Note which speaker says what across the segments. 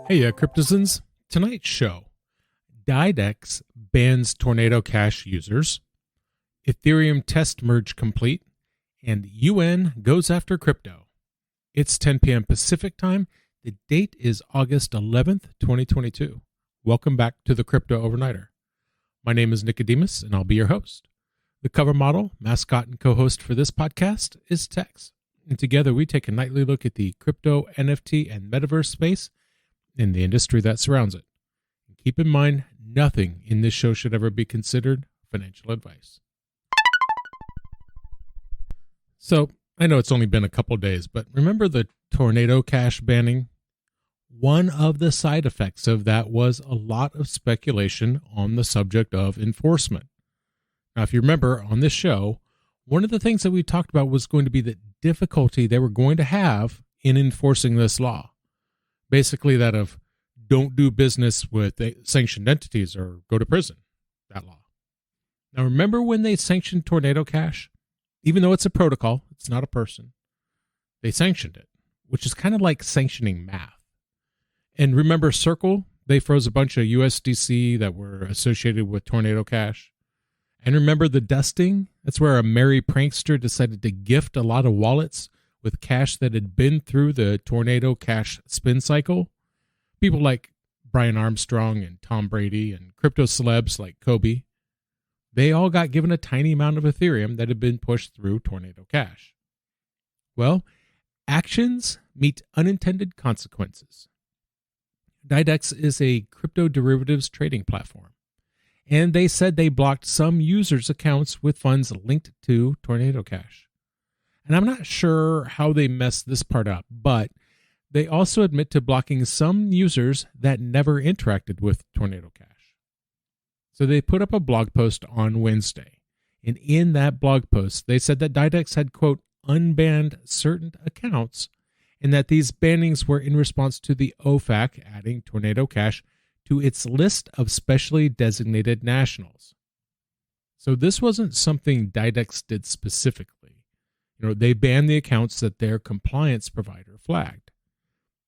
Speaker 1: Heya Cryptozens. Tonight's show: dYdX bans Tornado Cash users, Ethereum test merge complete, and UN goes after crypto. It's 10 p.m. Pacific time. The date is August 11th, 2022. Welcome back to the Crypto Overnighter. My name is Nikodemus, and I'll be your host. The cover model, mascot, and co-host for this podcast is Tex. And together we take a nightly look at the crypto, NFT, and metaverse space in the industry that surrounds it. And keep in mind, nothing in this show should ever be considered financial advice. So, I know it's only been a couple days, but remember the Tornado Cash banning? One of the side effects of that was a lot of speculation on the subject of enforcement. Now, if you remember on this show, one of the things that we talked about was going to be the difficulty they were going to have in enforcing this law. Basically that of don't do business with sanctioned entities or go to prison, that law. Now, remember when they sanctioned Tornado Cash? Even though it's a protocol, it's not a person, they sanctioned it, which is kind of like sanctioning math. And remember Circle? They froze a bunch of USDC that were associated with Tornado Cash. And remember the dusting? That's where a merry prankster decided to gift a lot of wallets with cash that had been through the Tornado Cash spin cycle. People like Brian Armstrong and Tom Brady and crypto celebs like Kobe, they all got given a tiny amount of Ethereum that had been pushed through Tornado Cash. Well, actions meet unintended consequences. dYdX is a crypto derivatives trading platform, and they said they blocked some users' accounts with funds linked to Tornado Cash. And I'm not sure how they messed this part up, but they also admit to blocking some users that never interacted with Tornado Cash. So they put up a blog post on Wednesday, and in that blog post, they said that dYdX had, quote, unbanned certain accounts, and that these bannings were in response to the OFAC adding Tornado Cash to its list of specially designated nationals. So this wasn't something dYdX did specifically. They banned the accounts that their compliance provider flagged.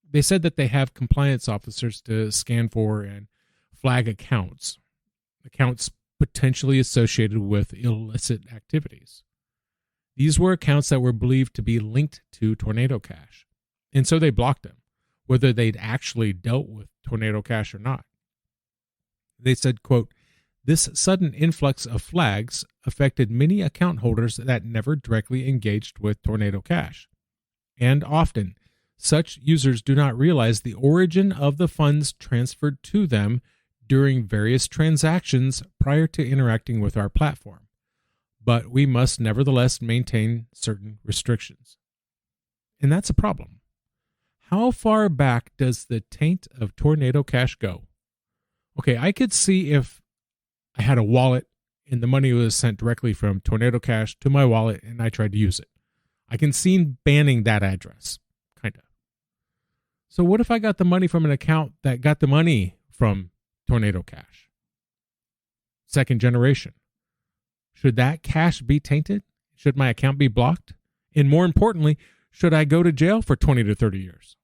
Speaker 1: They said that they have compliance officers to scan for and flag accounts potentially associated with illicit activities. These were accounts that were believed to be linked to Tornado Cash, and so they blocked them, whether they'd actually dealt with Tornado Cash or not. They said, quote, this sudden influx of flags affected many account holders that never directly engaged with Tornado Cash. And often, such users do not realize the origin of the funds transferred to them during various transactions prior to interacting with our platform. But we must nevertheless maintain certain restrictions. And that's a problem. How far back does the taint of Tornado Cash go? Okay, I could see if I had a wallet and the money was sent directly from Tornado Cash to my wallet and I tried to use it. I can see banning that address, kind of. So what if I got the money from an account that got the money from Tornado Cash? Second generation. Should that cash be tainted? Should my account be blocked? And more importantly, should I go to jail for 20 to 30 years?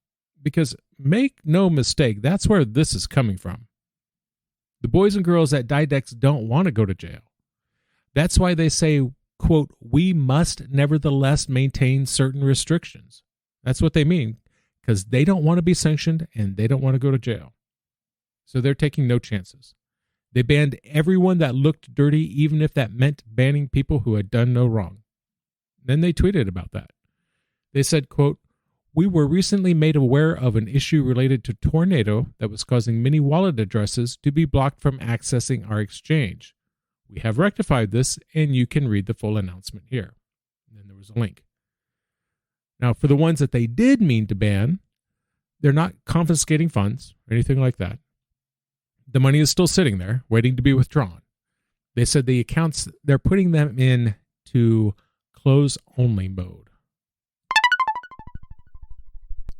Speaker 1: Because make no mistake, that's where this is coming from. The boys and girls at dYdX don't want to go to jail. That's why they say, quote, we must nevertheless maintain certain restrictions. That's what they mean, because they don't want to be sanctioned and they don't want to go to jail. So they're taking no chances. They banned everyone that looked dirty, even if that meant banning people who had done no wrong. Then they tweeted about that. They said, quote, we were recently made aware of an issue related to Tornado that was causing many wallet addresses to be blocked from accessing our exchange. We have rectified this, and you can read the full announcement here. And then there was a link. Now, for the ones that they did mean to ban, they're not confiscating funds or anything like that. The money is still sitting there, waiting to be withdrawn. They said the accounts, they're putting them in to close-only mode.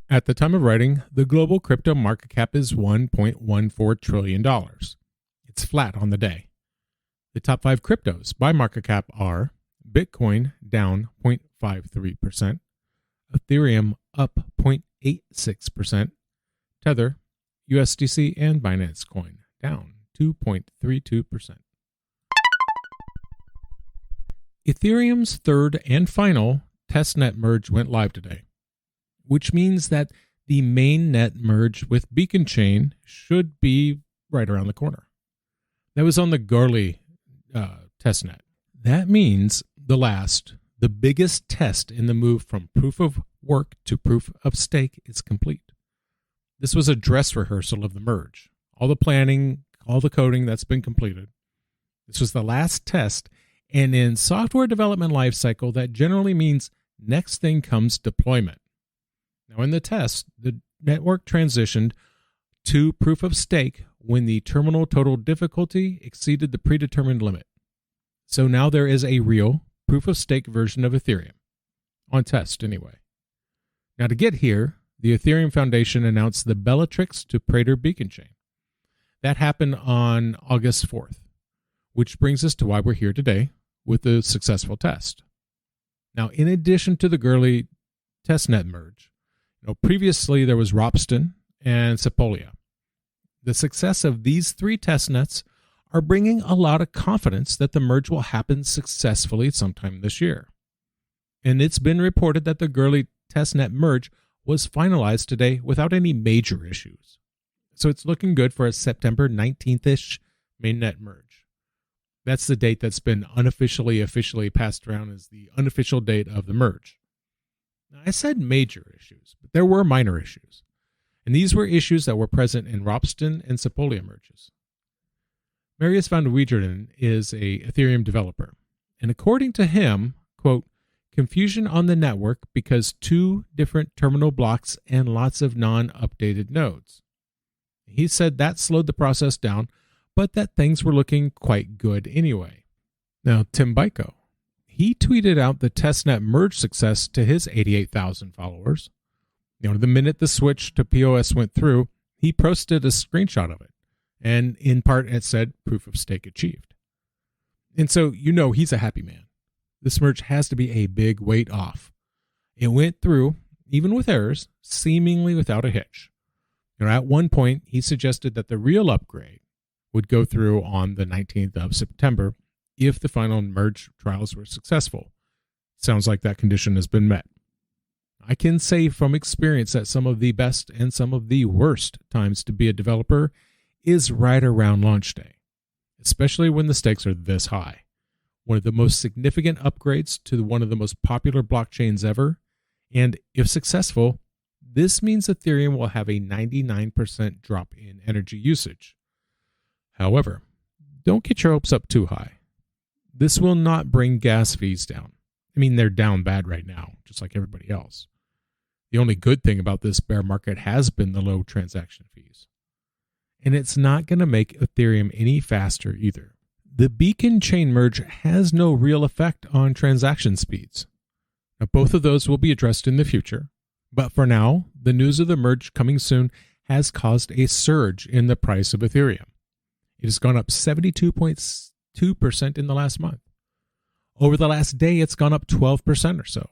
Speaker 1: At the time of writing, the global crypto market cap is $1.14 trillion. It's flat on the day. The top 5 cryptos by market cap are Bitcoin down 0.53%, Ethereum up 0.86%, Tether USDC, and Binance Coin, down 2.32%. Ethereum's third and final testnet merge went live today, which means that the mainnet merge with Beacon Chain should be right around the corner. That was on the Garley testnet. That means the biggest test in the move from proof of work to proof of stake is complete. This was a dress rehearsal of the merge. All the planning, all the coding that's been completed. This was the last test, and in software development lifecycle, that generally means next thing comes deployment. Now in the test, the network transitioned to proof of stake when the terminal total difficulty exceeded the predetermined limit. So now there is a real proof of stake version of Ethereum, on test anyway. Now to get here, the Ethereum Foundation announced the Bellatrix to Praetor Beacon Chain. That happened on August 4th, which brings us to why we're here today with the successful test. Now, in addition to the Gurley testnet merge, previously there was Ropsten and Sepolia. The success of these three testnets are bringing a lot of confidence that the merge will happen successfully sometime this year. And it's been reported that the Gurley testnet merge was finalized today without any major issues. So it's looking good for a September 19th-ish mainnet merge. That's the date that's been officially passed around as the unofficial date of the merge. Now, I said major issues, but there were minor issues. And these were issues that were present in Ropsten and Sepolia merges. Marius van der Weijeren is a Ethereum developer, and according to him, quote, confusion on the network because two different terminal blocks and lots of non-updated nodes. He said that slowed the process down, but that things were looking quite good anyway. Now, Tim Byko, he tweeted out the testnet merge success to his 88,000 followers. The minute the switch to POS went through, he posted a screenshot of it. And in part, it said proof of stake achieved. And so, he's a happy man. This merge has to be a big weight off. It went through, even with errors, seemingly without a hitch. At one point, he suggested that the real upgrade would go through on the 19th of September if the final merge trials were successful. Sounds like that condition has been met. I can say from experience that some of the best and some of the worst times to be a developer is right around launch day, especially when the stakes are this high. One of the most significant upgrades to one of the most popular blockchains ever, and if successful, this means Ethereum will have a 99% drop in energy usage. However, don't get your hopes up too high. This will not bring gas fees down. They're down bad right now, just like everybody else. The only good thing about this bear market has been the low transaction fees. And it's not going to make Ethereum any faster either. The Beacon Chain merge has no real effect on transaction speeds. Now, both of those will be addressed in the future, but for now, the news of the merge coming soon has caused a surge in the price of Ethereum. It has gone up 72.2% in the last month. Over the last day, it's gone up 12% or so.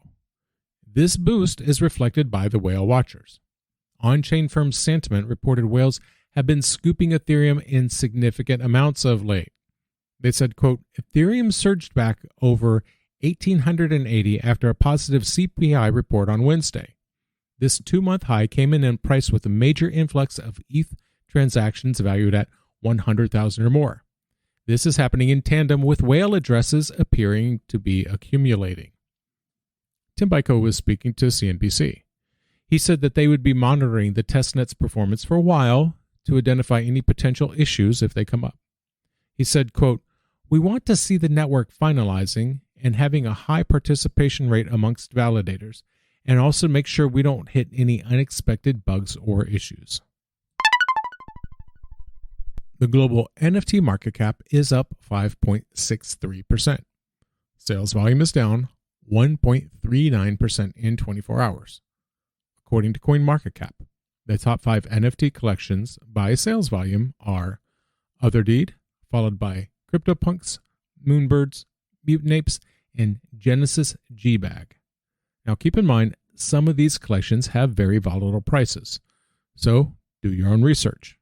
Speaker 1: This boost is reflected by the whale watchers. On-chain firm Sentiment reported whales have been scooping Ethereum in significant amounts of late. They said, quote, Ethereum surged back over 1,880 after a positive CPI report on Wednesday. This 2-month high came in price with a major influx of ETH transactions valued at 100,000 or more. This is happening in tandem with whale addresses appearing to be accumulating. Tim Byko was speaking to CNBC. He said that they would be monitoring the testnet's performance for a while to identify any potential issues if they come up. He said, quote, we want to see the network finalizing and having a high participation rate amongst validators, and also make sure we don't hit any unexpected bugs or issues. The global NFT market cap is up 5.63%. Sales volume is down 1.39% in 24 hours. According to CoinMarketCap, the top 5 NFT collections by sales volume are Otherdeed, followed by CryptoPunks, Moonbirds, Mutant Apes, and Genesis G-Bag. Now keep in mind, some of these collections have very volatile prices, so do your own research.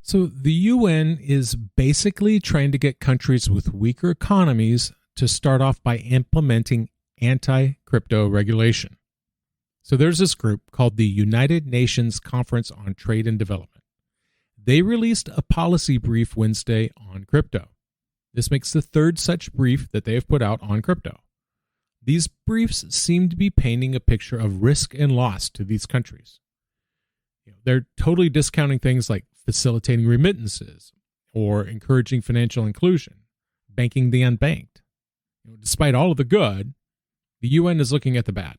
Speaker 1: So the UN is basically trying to get countries with weaker economies to start off by implementing anti-crypto regulation. So there's this group called the United Nations Conference on Trade and Development. They released a policy brief Wednesday on crypto. This makes the third such brief that they have put out on crypto. These briefs seem to be painting a picture of risk and loss to these countries. They're totally discounting things like facilitating remittances or encouraging financial inclusion, banking the unbanked. Despite all of the good, the UN is looking at the bad.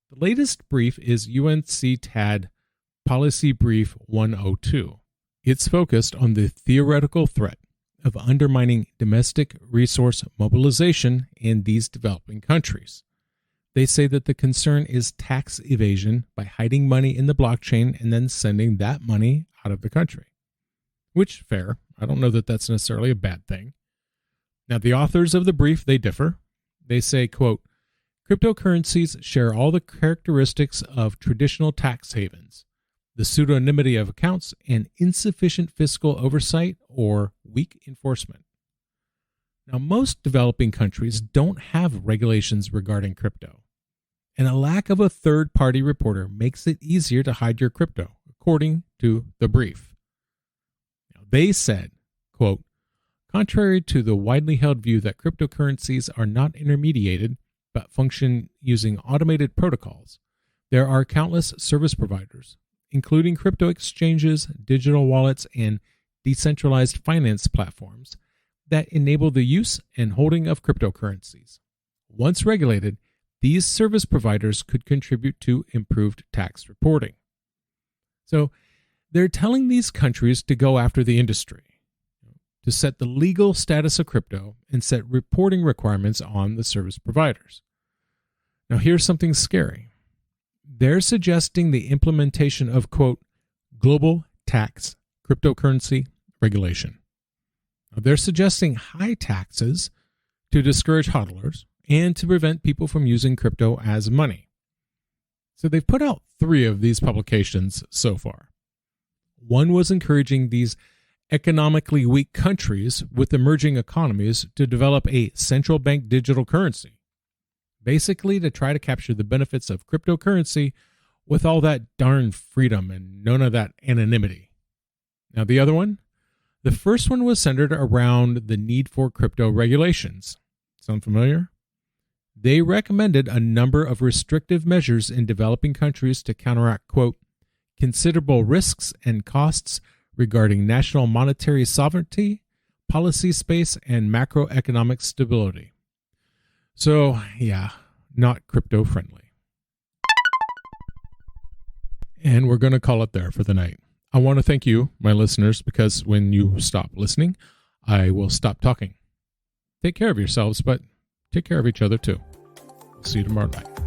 Speaker 1: The latest brief is UNCTAD Policy Brief 102. It's focused on the theoretical threat of undermining domestic resource mobilization in these developing countries. They say that the concern is tax evasion by hiding money in the blockchain and then sending that money out of the country. Which, fair. I don't know that that's necessarily a bad thing. Now, the authors of the brief, they differ. They say, quote, cryptocurrencies share all the characteristics of traditional tax havens, the pseudonymity of accounts, and insufficient fiscal oversight or weak enforcement. Now, most developing countries don't have regulations regarding crypto, and a lack of a third-party reporter makes it easier to hide your crypto, according to the brief. Now, they said, quote, contrary to the widely held view that cryptocurrencies are not intermediated but function using automated protocols, there are countless service providers, including crypto exchanges, digital wallets, and decentralized finance platforms, that enable the use and holding of cryptocurrencies. Once regulated, these service providers could contribute to improved tax reporting. So they're telling these countries to go after the industry, to set the legal status of crypto and set reporting requirements on the service providers. Now here's something scary. They're suggesting the implementation of, quote, global tax cryptocurrency regulation. Now, they're suggesting high taxes to discourage hodlers and to prevent people from using crypto as money. So they've put out 3 of these publications so far. One was encouraging these economically weak countries with emerging economies to develop a central bank digital currency, basically to try to capture the benefits of cryptocurrency with all that darn freedom and none of that anonymity. Now the other one? The first one was centered around the need for crypto regulations. Sound familiar? They recommended a number of restrictive measures in developing countries to counteract, quote, considerable risks and costs regarding national monetary sovereignty, policy space, and macroeconomic stability. So, yeah, not crypto friendly. And we're going to call it there for the night. I want to thank you, my listeners, because when you stop listening, I will stop talking. Take care of yourselves, but take care of each other too. See you tomorrow night.